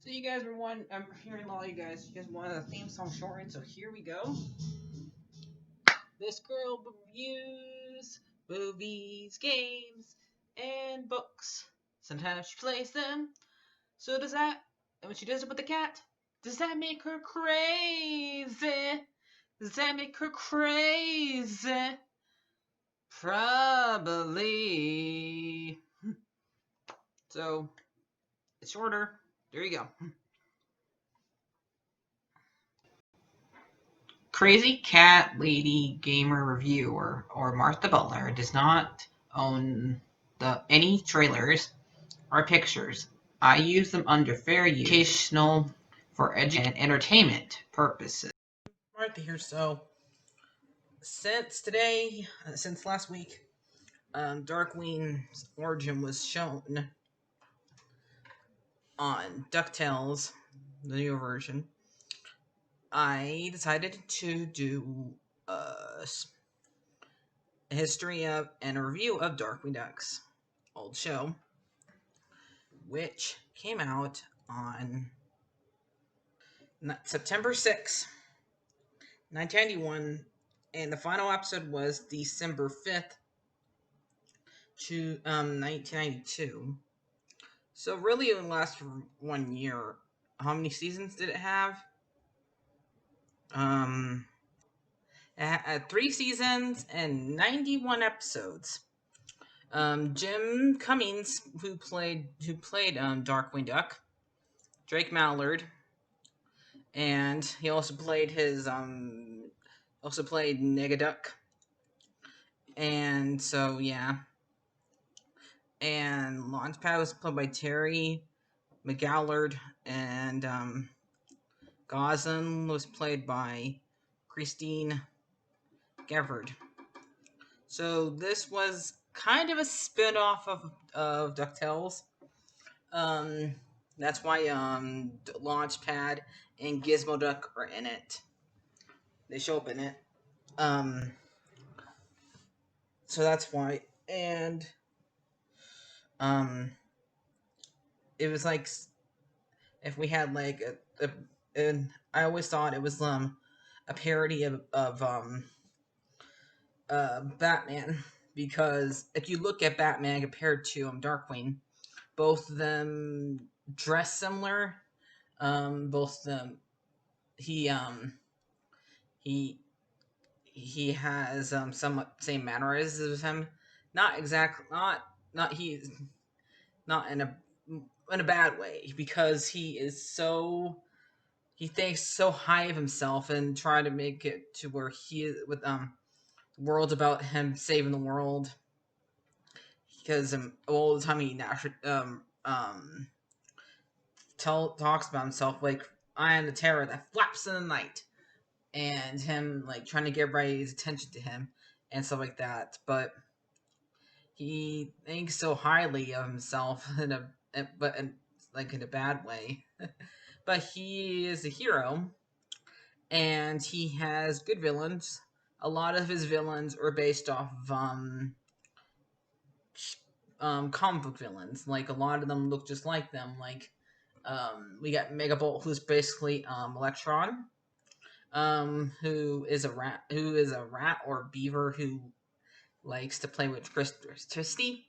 So you guys were one. I'm hearing a lot of you guys. You guys wanted a theme song shortened, so here we go. This girl reviews movies, games, and books. Sometimes she plays them. So does that? And when she does it with the cat, does that make her crazy? Does that make her crazy? Probably. So it's shorter. There you go. Crazy Cat Lady Gamer Reviewer or Martha Butler does not own any trailers or pictures. I use them under fair use, educational, for education and entertainment purposes. Martha here. So since last week, Darkwing's origin was shown on DuckTales, the new version. I decided to do a history of and a review of Darkwing Duck's old show, which came out on September 6th, 1991, and the final episode was December 5th, 1992. So really it only lasted for 1 year. How many seasons did it have? It had 3 seasons and 91 episodes. Jim Cummings, who played Darkwing Duck, Drake Mallard, and he also played Negaduck. And so yeah. And Launchpad was played by Terry McGallard, and Goslin was played by Christine Gevard. So this was kind of a spin-off of DuckTales. That's why Launchpad and Gizmo Duck are in it. They show up in it. So that's why. And it was like if we had like and I always thought it was a parody of Batman, because if you look at Batman compared to Darkwing, both of them dress similar. Both of them he he has somewhat same mannerisms as him. Not exactly not he's not in a bad way, because he thinks so high of himself and try to make it to where he is with world about him saving the world, because all the time he naturally talks about himself like, I am the terror that flaps in the night, and him like trying to get everybody's attention to him and stuff like that. But he thinks so highly of himself in a bad way. But he is a hero, and he has good villains. A lot of his villains are based off of comic book villains. Like, a lot of them look just like them. Like, we got Megabolt, who's basically Electron, who is a rat or beaver who likes to play with electricity.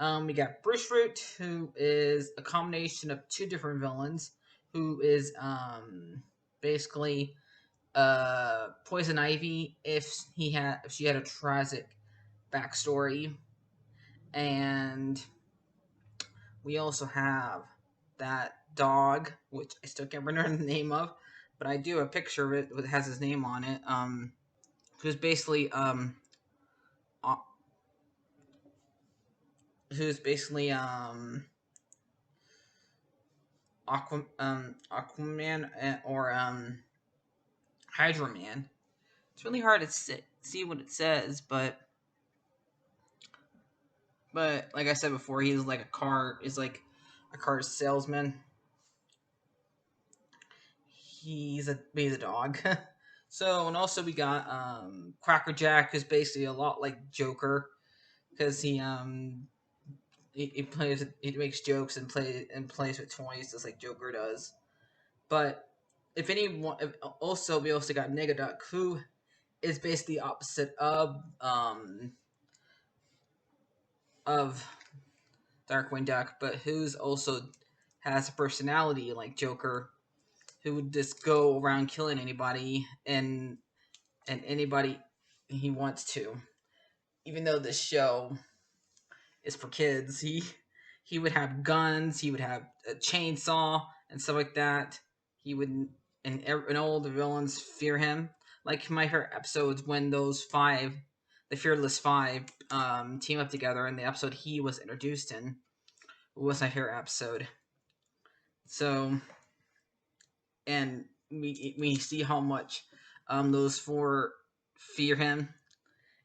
We got Bruce Root, who is a combination of 2 different villains, who is basically Poison Ivy if she had a tragic backstory. And we also have that dog, which I still can't remember the name of, but I do have a picture of it that has his name on it. Who's basically Aquaman or Hydra Man. It's really hard to see what it says, but like I said before, he's like a car salesman. He's a dog. So, and also we got Cracker Jack, who's basically a lot like Joker, because he he makes jokes and plays with toys just like Joker does. But also we also got Negaduck, who is basically the opposite of Darkwing Duck, but who's also has a personality like Joker, who would just go around killing anybody and anybody he wants to. Even though this show is for kids, he would have guns, he would have a chainsaw and stuff like that. He would and all the villains fear him. Like my favorite episodes when those five, the Fearless Five, team up together in the episode he was introduced in was my favorite episode. So, and we see how much those four fear him.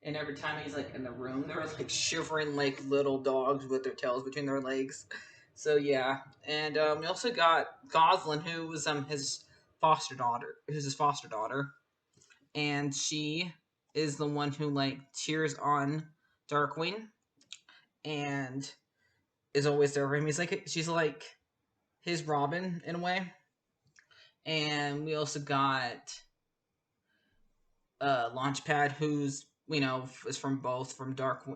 And every time he's like in the room, they're like shivering like little dogs with their tails between their legs. So yeah, and we also got Goslin, who was his foster daughter, who's his foster daughter, and she is the one who like cheers on Darkwing, and is always there for him. She's like his Robin in a way. And we also got Launchpad, who's is from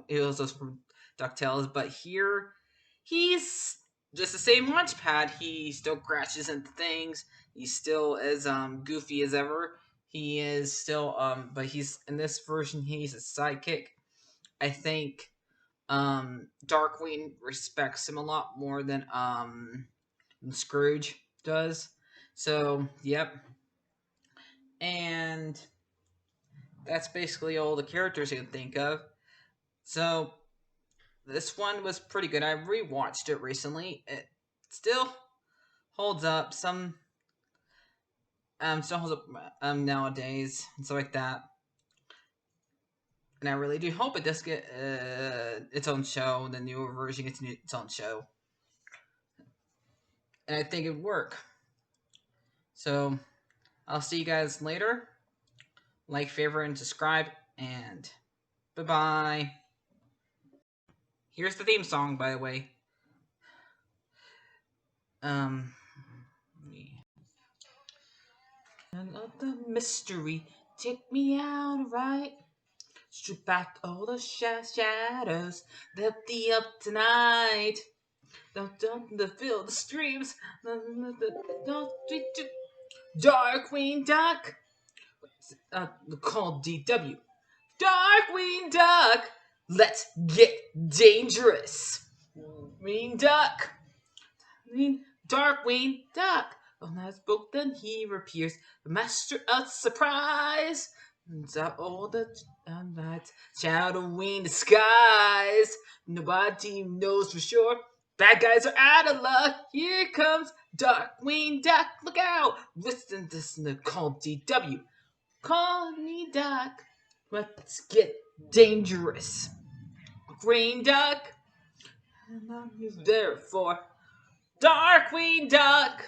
He also from DuckTales, but here he's just the same Launchpad. He still crashes into things. He's still as goofy as ever. He is still but he's in this version he's a sidekick. I think Darkwing respects him a lot more than Scrooge does. So, yep. And that's basically all the characters you can think of. So, this one was pretty good. I rewatched it recently. It still holds up. Still holds up nowadays and stuff like that. And I really do hope it does get its own show. The newer version gets its own show. And I think it would work. So, I'll see you guys later. Like, favorite, and subscribe. And bye-bye. Here's the theme song, by the way. And of the mystery, take me out right. Strip back all the shadows, let thee up tonight. Don't fill the streams. Darkwing Duck. Called DW. Darkwing Duck. Let's get dangerous. Darkwing Duck. Darkwing Duck. On that book, then he appears, the master of surprise. All the nights, shadowing the skies. Nobody knows for sure. Bad guys are out of luck. Here comes Darkwing Duck. Look out! Listen to this called DW. Call me Duck. Let's get dangerous. Green Duck. And I'm there for Darkwing Duck.